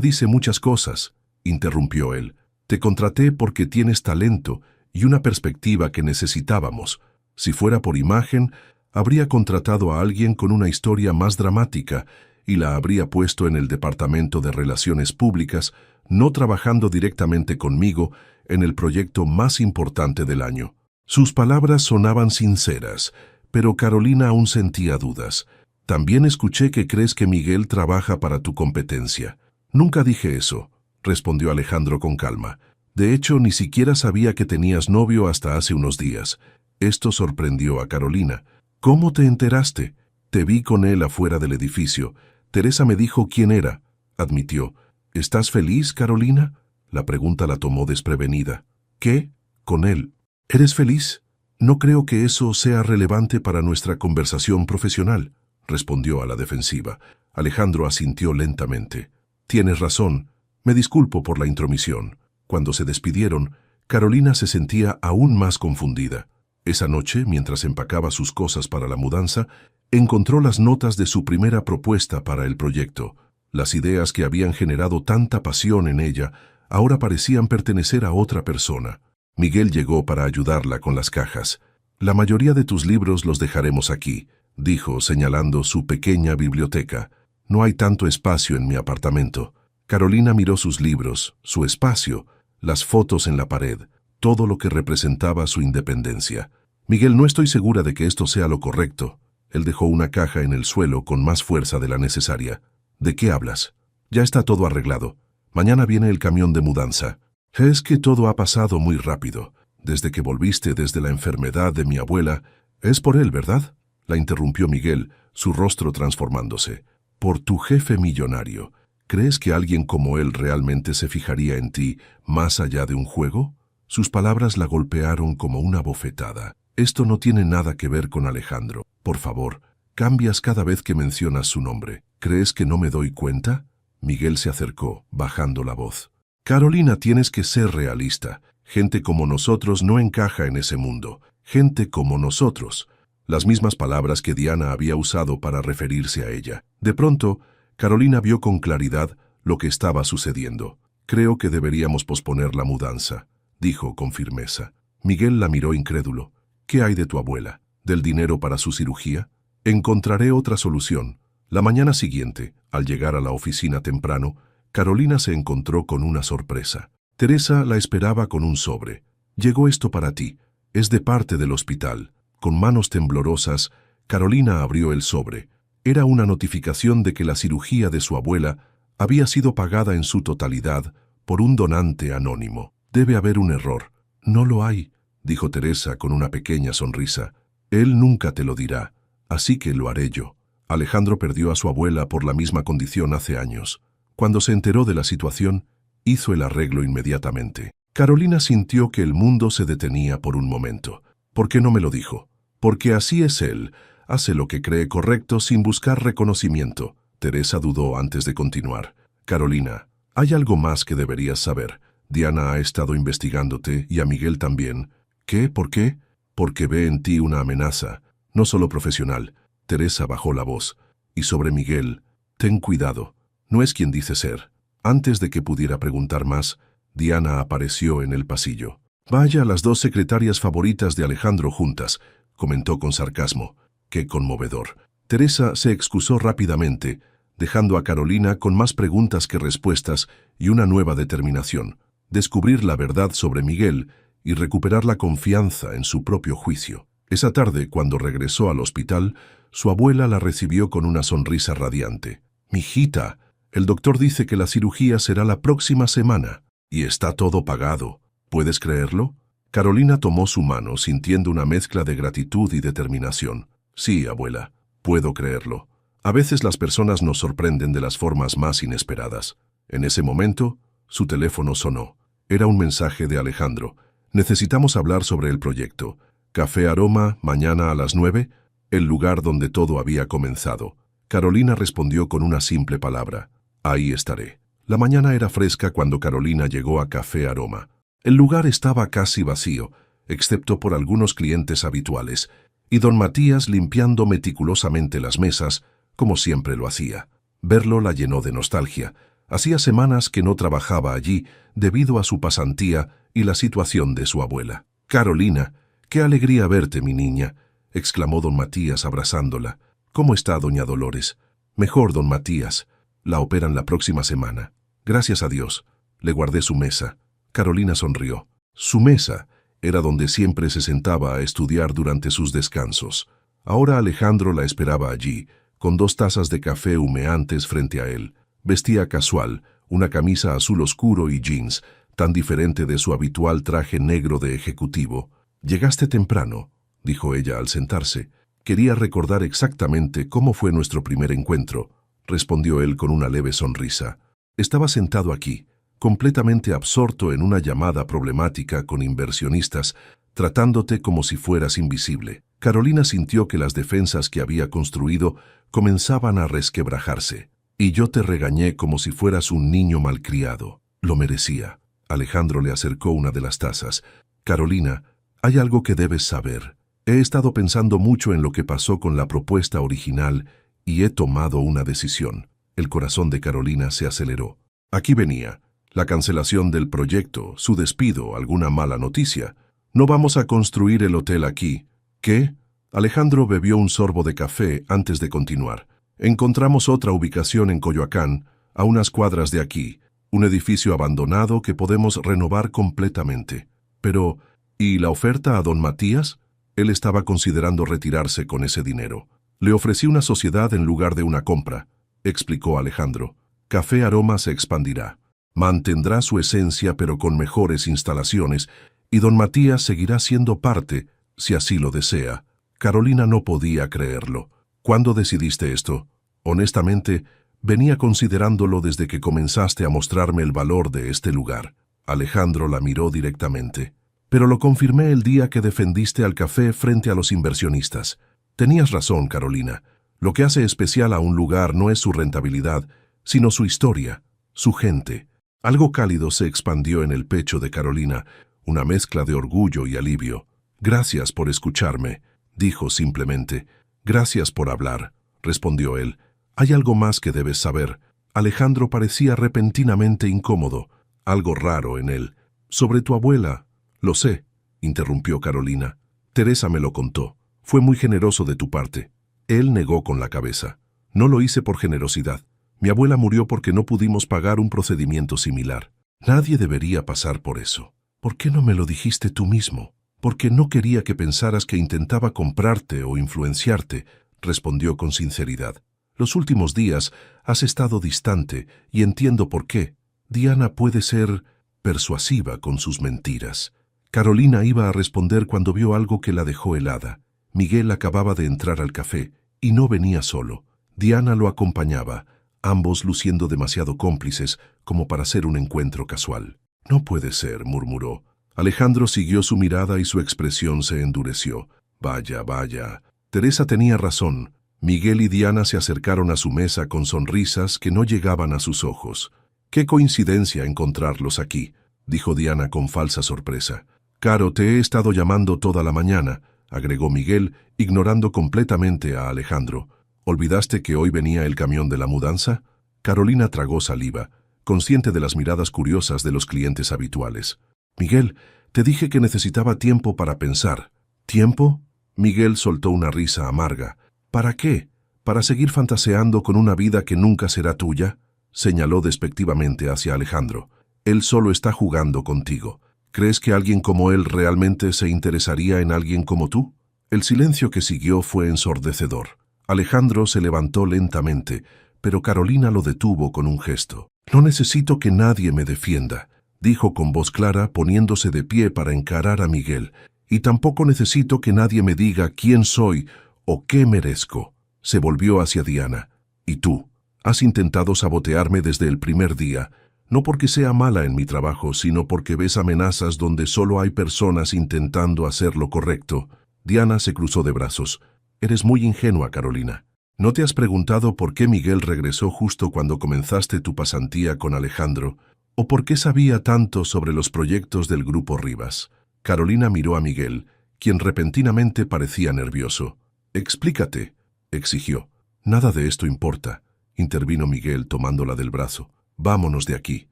[SPEAKER 1] dice muchas cosas, interrumpió él. Te contraté porque tienes talento y una perspectiva que necesitábamos. Si fuera por imagen, habría contratado a alguien con una historia más dramática y la habría puesto en el departamento de Relaciones Públicas, no trabajando directamente conmigo en el proyecto más importante del año. Sus palabras sonaban sinceras, pero Carolina aún sentía dudas. También escuché que crees que Miguel trabaja para tu competencia. Nunca dije eso, respondió Alejandro con calma. De hecho, ni siquiera sabía que tenías novio hasta hace unos días. Esto sorprendió a Carolina. ¿Cómo te enteraste? Te vi con él afuera del edificio. Teresa me dijo quién era, admitió. ¿Estás feliz, Carolina? La pregunta la tomó desprevenida. ¿Qué? ¿Con él? ¿Eres feliz? No creo que eso sea relevante para nuestra conversación profesional, respondió a la defensiva. Alejandro asintió lentamente. Tienes razón. Me disculpo por la intromisión. Cuando se despidieron, Carolina se sentía aún más confundida. Esa noche, mientras empacaba sus cosas para la mudanza, encontró las notas de su primera propuesta para el proyecto. Las ideas que habían generado tanta pasión en ella ahora parecían pertenecer a otra persona. Miguel llegó para ayudarla con las cajas. La mayoría de tus libros los dejaremos aquí, dijo señalando su pequeña biblioteca. No hay tanto espacio en mi apartamento. Carolina miró sus libros, su espacio, las fotos en la pared, todo lo que representaba su independencia. Miguel, no estoy segura de que esto sea lo correcto. Él dejó una caja en el suelo con más fuerza de la necesaria. ¿De qué hablas? Ya está todo arreglado. Mañana viene el camión de mudanza. Es que todo ha pasado muy rápido. Desde que volviste desde la enfermedad de mi abuela. Es por él, ¿verdad? La interrumpió Miguel, su rostro transformándose. Por tu jefe millonario. ¿Crees que alguien como él realmente se fijaría en ti más allá de un juego? Sus palabras la golpearon como una bofetada. Esto no tiene nada que ver con Alejandro. Por favor, cambias cada vez que mencionas su nombre. ¿Crees que no me doy cuenta? Miguel se acercó, bajando la voz. Carolina, tienes que ser realista. Gente como nosotros no encaja en ese mundo. Gente como nosotros. Las mismas palabras que Diana había usado para referirse a ella. De pronto, Carolina vio con claridad lo que estaba sucediendo. Creo que deberíamos posponer la mudanza, dijo con firmeza. Miguel la miró incrédulo. ¿Qué hay de tu abuela? ¿Del dinero para su cirugía? Encontraré otra solución. La mañana siguiente, al llegar a la oficina temprano, Carolina se encontró con una sorpresa. Teresa la esperaba con un sobre. Llegó esto para ti. Es de parte del hospital. Con manos temblorosas, Carolina abrió el sobre. Era una notificación de que la cirugía de su abuela había sido pagada en su totalidad por un donante anónimo. Debe haber un error. No lo hay, dijo Teresa con una pequeña sonrisa. Él nunca te lo dirá, así que lo haré yo. Alejandro perdió a su abuela por la misma condición hace años. Cuando se enteró de la situación, hizo el arreglo inmediatamente. Carolina sintió que el mundo se detenía por un momento. ¿Por qué no me lo dijo? Porque así es él. Hace lo que cree correcto sin buscar reconocimiento. Teresa dudó antes de continuar. Carolina, hay algo más que deberías saber. Diana ha estado investigándote y a Miguel también. ¿Qué? ¿Por qué? Porque ve en ti una amenaza, no solo profesional. Teresa bajó la voz. Y sobre Miguel, ten cuidado. No es quien dice ser. Antes de que pudiera preguntar más, Diana apareció en el pasillo. Vaya, las dos secretarias favoritas de Alejandro juntas, comentó con sarcasmo. Qué conmovedor. Teresa se excusó rápidamente, dejando a Carolina con más preguntas que respuestas y una nueva determinación. Descubrir la verdad sobre Miguel y recuperar la confianza en su propio juicio. Esa tarde, cuando regresó al hospital, su abuela la recibió con una sonrisa radiante. «Mijita, el doctor dice que la cirugía será la próxima semana y está todo pagado. ¿Puedes creerlo?» Carolina tomó su mano, sintiendo una mezcla de gratitud y determinación. «Sí, abuela, puedo creerlo. A veces las personas nos sorprenden de las formas más inesperadas». En ese momento, su teléfono sonó. Era un mensaje de Alejandro. «Necesitamos hablar sobre el proyecto. Café Aroma, mañana a las 9, el lugar donde todo había comenzado». Carolina respondió con una simple palabra: ahí estaré. La mañana era fresca cuando Carolina llegó a Café Aroma. El lugar estaba casi vacío, excepto por algunos clientes habituales, y don Matías limpiando meticulosamente las mesas, como siempre lo hacía. Verlo la llenó de nostalgia. Hacía semanas que no trabajaba allí debido a su pasantía y la situación de su abuela. «Carolina, qué alegría verte, mi niña», exclamó don Matías abrazándola. «¿Cómo está doña Dolores?» «Mejor, don Matías. La operan la próxima semana. Gracias a Dios». Le guardé su mesa. Carolina sonrió. Su mesa era donde siempre se sentaba a estudiar durante sus descansos. Ahora Alejandro la esperaba allí, con 2 tazas de café humeantes frente a él. Vestía casual, una camisa azul oscuro y jeans, tan diferente de su habitual traje negro de ejecutivo. «Llegaste temprano», dijo ella al sentarse. «Quería recordar exactamente cómo fue nuestro primer encuentro», respondió él con una leve sonrisa. «Estaba sentado aquí, completamente absorto en una llamada problemática con inversionistas, tratándote como si fueras invisible». Carolina sintió que las defensas que había construido comenzaban a resquebrajarse. «Y yo te regañé como si fueras un niño malcriado. Lo merecía». Alejandro le acercó una de las tazas. «Carolina, hay algo que debes saber. He estado pensando mucho en lo que pasó con la propuesta original y he tomado una decisión». El corazón de Carolina se aceleró. Aquí venía. La cancelación del proyecto, su despido, alguna mala noticia. «No vamos a construir el hotel aquí». «¿Qué?» Alejandro bebió un sorbo de café antes de continuar. «Encontramos otra ubicación en Coyoacán, a unas cuadras de aquí, un edificio abandonado que podemos renovar completamente». «Pero, ¿y la oferta a don Matías?» Él estaba considerando retirarse con ese dinero. «Le ofrecí una sociedad en lugar de una compra», explicó Alejandro. «Café Aroma se expandirá. Mantendrá su esencia pero con mejores instalaciones, y don Matías seguirá siendo parte, si así lo desea». Carolina no podía creerlo. «¿Cuándo decidiste esto?» «Honestamente, venía considerándolo desde que comenzaste a mostrarme el valor de este lugar». Alejandro la miró directamente. «Pero lo confirmé el día que defendiste al café frente a los inversionistas. Tenías razón, Carolina. Lo que hace especial a un lugar no es su rentabilidad, sino su historia, su gente». Algo cálido se expandió en el pecho de Carolina, una mezcla de orgullo y alivio. «Gracias por escucharme», dijo simplemente. «Gracias por hablar», respondió él. «Hay algo más que debes saber». Alejandro parecía repentinamente incómodo, algo raro en él. «Sobre tu abuela». «Lo sé», interrumpió Carolina. «Teresa me lo contó. Fue muy generoso de tu parte». Él negó con la cabeza. «No lo hice por generosidad. Mi abuela murió porque no pudimos pagar un procedimiento similar. Nadie debería pasar por eso». «¿Por qué no me lo dijiste tú mismo?» «Porque no quería que pensaras que intentaba comprarte o influenciarte», respondió con sinceridad. «Los últimos días has estado distante y entiendo por qué. Diana puede ser persuasiva con sus mentiras». Carolina iba a responder cuando vio algo que la dejó helada. Miguel acababa de entrar al café y no venía solo. Diana lo acompañaba, ambos luciendo demasiado cómplices como para ser un encuentro casual. «No puede ser», murmuró. Alejandro siguió su mirada y su expresión se endureció. «Vaya, vaya». Teresa tenía razón. Miguel y Diana se acercaron a su mesa con sonrisas que no llegaban a sus ojos. «Qué coincidencia encontrarlos aquí», dijo Diana con falsa sorpresa. «Caro, te he estado llamando toda la mañana», agregó Miguel, ignorando completamente a Alejandro. «¿Olvidaste que hoy venía el camión de la mudanza?» Carolina tragó saliva, consciente de las miradas curiosas de los clientes habituales. «Miguel, te dije que necesitaba tiempo para pensar». «¿Tiempo?» Miguel soltó una risa amarga. «¿Para qué? ¿Para seguir fantaseando con una vida que nunca será tuya?», señaló despectivamente hacia Alejandro. «Él solo está jugando contigo. ¿Crees que alguien como él realmente se interesaría en alguien como tú?». El silencio que siguió fue ensordecedor. Alejandro se levantó lentamente, pero Carolina lo detuvo con un gesto. «No necesito que nadie me defienda», dijo con voz clara, poniéndose de pie para encarar a Miguel. «Y tampoco necesito que nadie me diga quién soy o qué merezco». Se volvió hacia Diana. «¿Y tú? Has intentado sabotearme desde el primer día, no porque sea mala en mi trabajo, sino porque ves amenazas donde solo hay personas intentando hacer lo correcto». Diana se cruzó de brazos. «Eres muy ingenua, Carolina. ¿No te has preguntado por qué Miguel regresó justo cuando comenzaste tu pasantía con Alejandro? ¿O por qué sabía tanto sobre los proyectos del Grupo Rivas? Carolina miró a Miguel, quien repentinamente parecía nervioso. «Explícate», exigió. «Nada de esto importa», intervino Miguel tomándola del brazo. «Vámonos de aquí».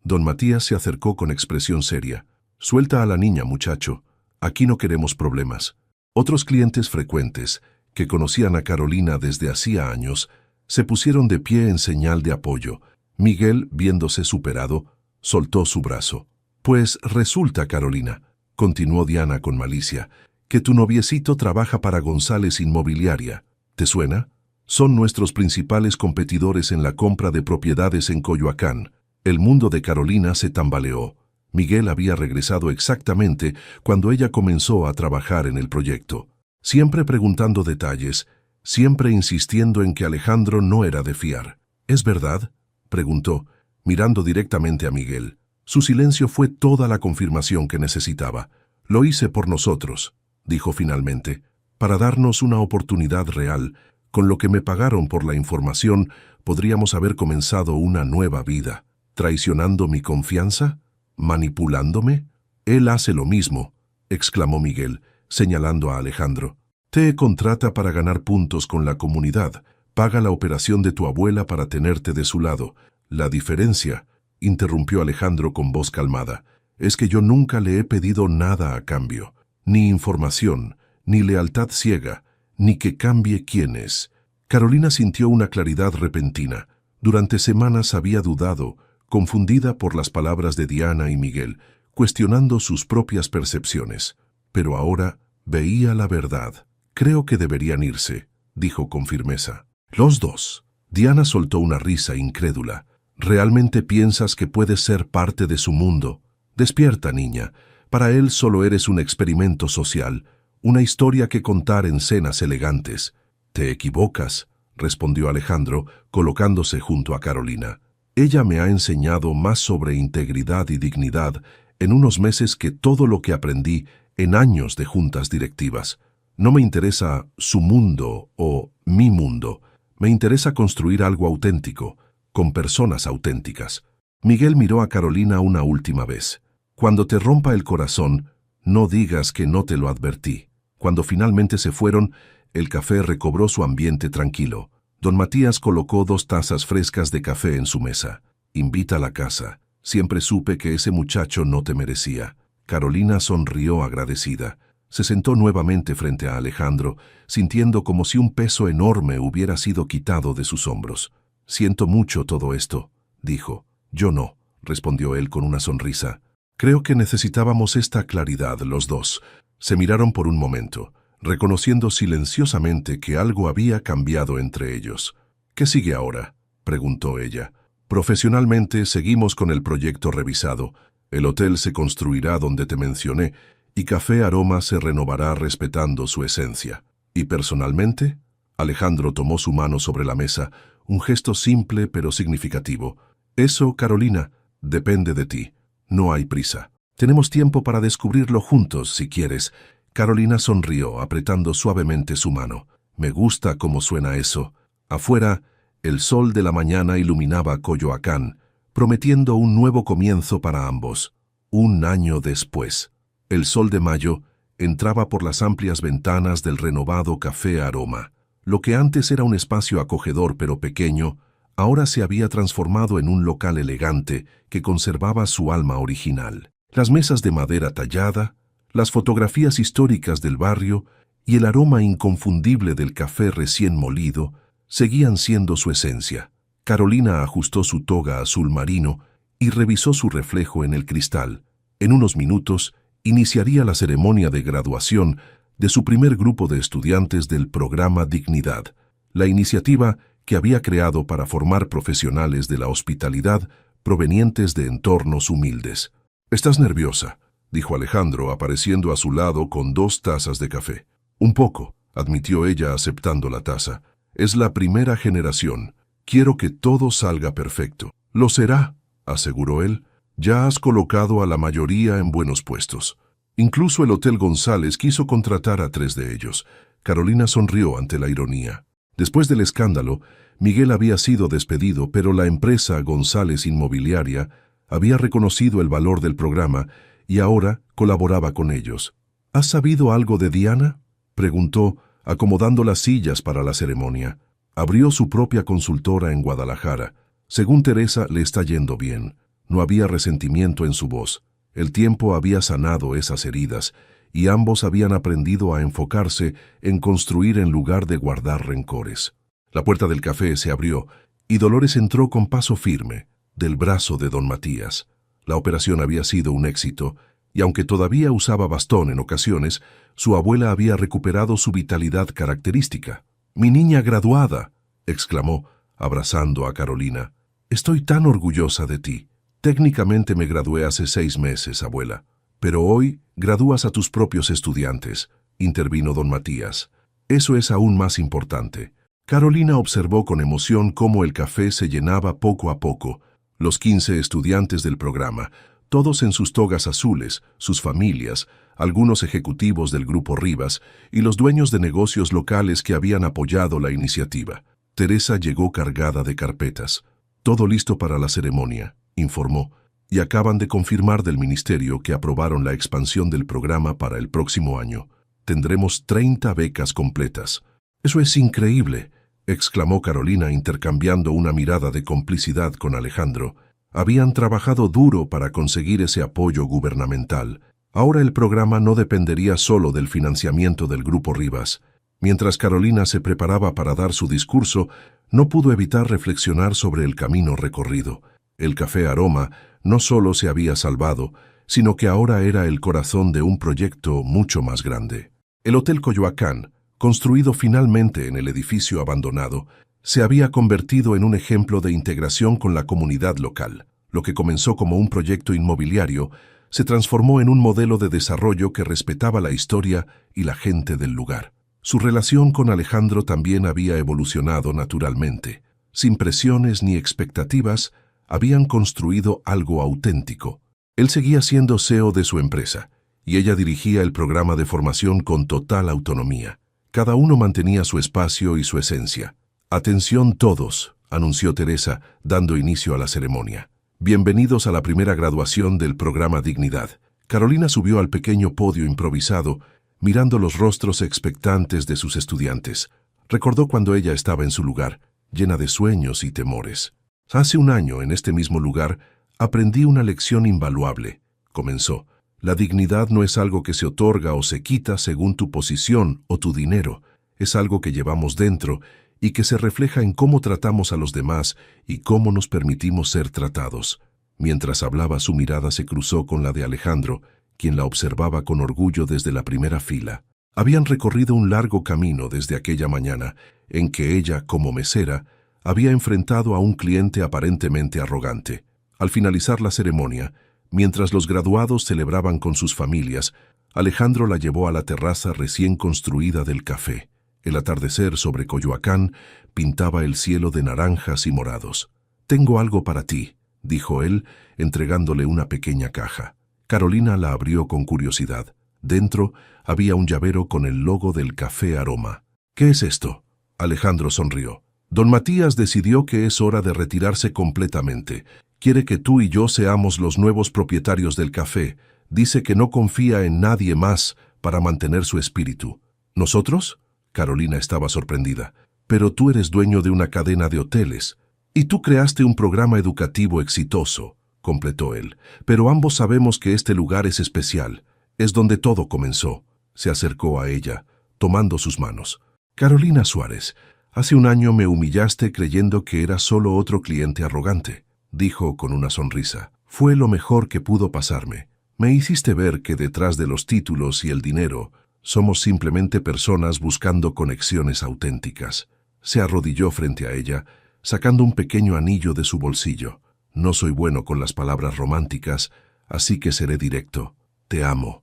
[SPEAKER 1] Don Matías se acercó con expresión seria. «Suelta a la niña, muchacho. Aquí no queremos problemas». Otros clientes frecuentes, que conocían a Carolina desde hacía años, se pusieron de pie en señal de apoyo. Miguel, viéndose superado, soltó su brazo. «Pues resulta, Carolina», continuó Diana con malicia, «que tu noviecito trabaja para González Inmobiliaria. ¿Te suena? Son nuestros principales competidores en la compra de propiedades en Coyoacán». El mundo de Carolina se tambaleó. Miguel había regresado exactamente cuando ella comenzó a trabajar en el proyecto. Siempre preguntando detalles, siempre insistiendo en que Alejandro no era de fiar. «¿Es verdad?», preguntó, mirando directamente a Miguel. Su silencio fue toda la confirmación que necesitaba. «Lo hice por nosotros», dijo finalmente, «para darnos una oportunidad real. Con lo que me pagaron por la información, podríamos haber comenzado una nueva vida». «¿Traicionando mi confianza? ¿Manipulándome?» «Él hace lo mismo», exclamó Miguel, señalando a Alejandro. «Te contrata para ganar puntos con la comunidad, paga la operación de tu abuela para tenerte de su lado. La diferencia», interrumpió Alejandro con voz calmada, «es que yo nunca le he pedido nada a cambio, ni información, ni lealtad ciega, ni que cambie quién es». Carolina sintió una claridad repentina. Durante semanas había dudado, confundida por las palabras de Diana y Miguel, cuestionando sus propias percepciones. Pero ahora veía la verdad. «Creo que deberían irse», dijo con firmeza. «Los dos». Diana soltó una risa incrédula. «¿Realmente piensas que puedes ser parte de su mundo? Despierta, niña. Para él solo eres un experimento social, una historia que contar en cenas elegantes». «Te equivocas», respondió Alejandro, colocándose junto a Carolina. «Ella me ha enseñado más sobre integridad y dignidad en unos meses que todo lo que aprendí en años de juntas directivas. No me interesa su mundo o mi mundo. Me interesa construir algo auténtico, con personas auténticas». Miguel miró a Carolina una última vez. «Cuando te rompa el corazón, no digas que no te lo advertí». Cuando finalmente se fueron, el café recobró su ambiente tranquilo. Don Matías colocó 2 tazas frescas de café en su mesa. «Invita a la casa. Siempre supe que ese muchacho no te merecía». Carolina sonrió agradecida. Se sentó nuevamente frente a Alejandro, sintiendo como si un peso enorme hubiera sido quitado de sus hombros. «Siento mucho todo esto», dijo. «Yo no», respondió él con una sonrisa. «Creo que necesitábamos esta claridad los dos». Se miraron por un momento, reconociendo silenciosamente que algo había cambiado entre ellos. «¿Qué sigue ahora?», preguntó ella. «Profesionalmente seguimos con el proyecto revisado. El hotel se construirá donde te mencioné y Café Aroma se renovará respetando su esencia. ¿Y personalmente?». Alejandro tomó su mano sobre la mesa, un gesto simple pero significativo. «Eso, Carolina, depende de ti. No hay prisa. Tenemos tiempo para descubrirlo juntos, si quieres». Carolina sonrió, apretando suavemente su mano. «Me gusta cómo suena eso». Afuera, el sol de la mañana iluminaba Coyoacán, prometiendo un nuevo comienzo para ambos. Un año después, el sol de mayo entraba por las amplias ventanas del renovado Café Aroma. Lo que antes era un espacio acogedor pero pequeño, ahora se había transformado en un local elegante que conservaba su alma original. Las mesas de madera tallada, las fotografías históricas del barrio y el aroma inconfundible del café recién molido seguían siendo su esencia. Carolina ajustó su toga azul marino y revisó su reflejo en el cristal. En unos minutos iniciaría la ceremonia de graduación de su primer grupo de estudiantes del programa Dignidad, la iniciativa que había creado para formar profesionales de la hospitalidad provenientes de entornos humildes. «¿Estás nerviosa?», dijo Alejandro, apareciendo a su lado con 2 tazas de café. «Un poco», admitió ella aceptando la taza. «Es la primera generación. Quiero que todo salga perfecto». «Lo será», aseguró él. «Ya has colocado a la mayoría en buenos puestos. Incluso el Hotel González quiso contratar a 3 de ellos». Carolina sonrió ante la ironía. Después del escándalo, Miguel había sido despedido, pero la empresa González Inmobiliaria había reconocido el valor del programa y ahora colaboraba con ellos. ¿Has sabido algo de Diana?, preguntó, acomodando las sillas para la ceremonia. Abrió su propia consultora en Guadalajara. Según Teresa, le está yendo bien. No había resentimiento en su voz. El tiempo había sanado esas heridas y ambos habían aprendido a enfocarse en construir en lugar de guardar rencores. La puerta del café se abrió y Dolores entró con paso firme, del brazo de don Matías. La operación había sido un éxito y aunque todavía usaba bastón en ocasiones, su abuela había recuperado su vitalidad característica. «Mi niña graduada», exclamó, abrazando a Carolina. «Estoy tan orgullosa de ti. Técnicamente me gradué hace 6 meses, abuela. Pero hoy gradúas a tus propios estudiantes», intervino don Matías. «Eso es aún más importante». Carolina observó con emoción cómo el café se llenaba poco a poco. Los 15 estudiantes del programa, todos en sus togas azules, sus familias, algunos ejecutivos del Grupo Rivas y los dueños de negocios locales que habían apoyado la iniciativa. Teresa llegó cargada de carpetas. «Todo listo para la ceremonia», informó, «y acaban de confirmar del ministerio que aprobaron la expansión del programa para el próximo año. Tendremos 30 becas completas». «Eso es increíble», exclamó Carolina intercambiando una mirada de complicidad con Alejandro. Habían trabajado duro para conseguir ese apoyo gubernamental. Ahora el programa no dependería solo del financiamiento del Grupo Rivas. Mientras Carolina se preparaba para dar su discurso, no pudo evitar reflexionar sobre el camino recorrido. El Café Aroma no solo se había salvado, sino que ahora era el corazón de un proyecto mucho más grande. El Hotel Coyoacán, construido finalmente en el edificio abandonado, se había convertido en un ejemplo de integración con la comunidad local. Lo que comenzó como un proyecto inmobiliario se transformó en un modelo de desarrollo que respetaba la historia y la gente del lugar. Su relación con Alejandro también había evolucionado naturalmente. Sin presiones ni expectativas, habían construido algo auténtico. Él seguía siendo CEO de su empresa, y ella dirigía el programa de formación con total autonomía. Cada uno mantenía su espacio y su esencia. «Atención todos», anunció Teresa, dando inicio a la ceremonia. «Bienvenidos a la primera graduación del programa Dignidad». Carolina subió al pequeño podio improvisado, mirando los rostros expectantes de sus estudiantes. Recordó cuando ella estaba en su lugar, llena de sueños y temores. «Hace un año, en este mismo lugar, aprendí una lección invaluable», comenzó. «La dignidad no es algo que se otorga o se quita según tu posición o tu dinero. Es algo que llevamos dentro y que se refleja en cómo tratamos a los demás y cómo nos permitimos ser tratados». Mientras hablaba, su mirada se cruzó con la de Alejandro, quien la observaba con orgullo desde la primera fila. Habían recorrido un largo camino desde aquella mañana, en que ella, como mesera, había enfrentado a un cliente aparentemente arrogante. Al finalizar la ceremonia, mientras los graduados celebraban con sus familias, Alejandro la llevó a la terraza recién construida del café. El atardecer sobre Coyoacán pintaba el cielo de naranjas y morados. «Tengo algo para ti», dijo él, entregándole una pequeña caja. Carolina la abrió con curiosidad. Dentro había un llavero con el logo del Café Aroma. «¿Qué es esto?». Alejandro sonrió. «Don Matías decidió que es hora de retirarse completamente. Quiere que tú y yo seamos los nuevos propietarios del café. Dice que no confía en nadie más para mantener su espíritu». «¿Nosotros?». Carolina estaba sorprendida. «Pero tú eres dueño de una cadena de hoteles. Y tú creaste un programa educativo exitoso», completó él. «Pero ambos sabemos que este lugar es especial. Es donde todo comenzó». Se acercó a ella, tomando sus manos. «Carolina Suárez, hace un año me humillaste creyendo que era solo otro cliente arrogante», dijo con una sonrisa. «Fue lo mejor que pudo pasarme. Me hiciste ver que detrás de los títulos y el dinero somos simplemente personas buscando conexiones auténticas». Se arrodilló frente a ella, sacando un pequeño anillo de su bolsillo. «No soy bueno con las palabras románticas, así que seré directo. Te amo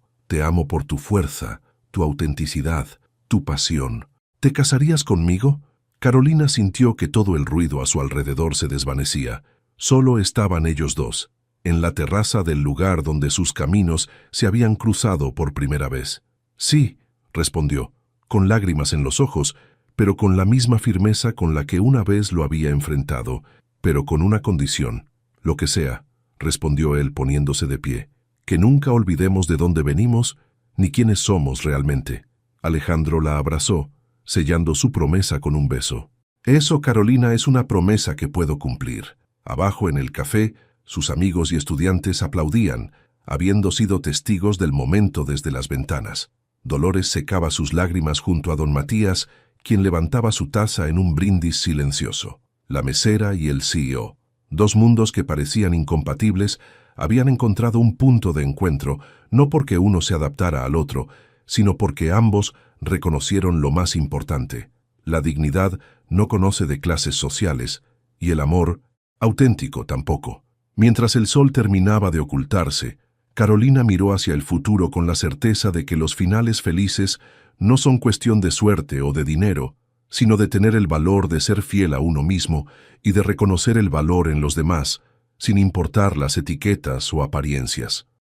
[SPEAKER 1] por tu fuerza, tu autenticidad, tu pasión. ¿Te casarías conmigo?». Carolina sintió que todo el ruido a su alrededor se desvanecía. Solo estaban ellos dos, en la terraza del lugar donde sus caminos se habían cruzado por primera vez. «Sí», respondió, con lágrimas en los ojos, pero con la misma firmeza con la que una vez lo había enfrentado, pero con una condición. Lo que sea, respondió él poniéndose de pie, que nunca olvidemos de dónde venimos ni quiénes somos realmente. Alejandro la abrazó, sellando su promesa con un beso. Eso, Carolina, es una promesa que puedo cumplir. Abajo en el café, sus amigos y estudiantes aplaudían, habiendo sido testigos del momento desde las ventanas. Dolores secaba sus lágrimas junto a don Matías, quien levantaba su taza en un brindis silencioso. La mesera y el CEO, dos mundos que parecían incompatibles, habían encontrado un punto de encuentro, no porque uno se adaptara al otro, sino porque ambos reconocieron lo más importante. La dignidad no conoce de clases sociales, y el amor, auténtico tampoco. Mientras el sol terminaba de ocultarse, Carolina miró hacia el futuro con la certeza de que los finales felices no son cuestión de suerte o de dinero, sino de tener el valor de ser fiel a uno mismo y de reconocer el valor en los demás, sin importar las etiquetas o apariencias.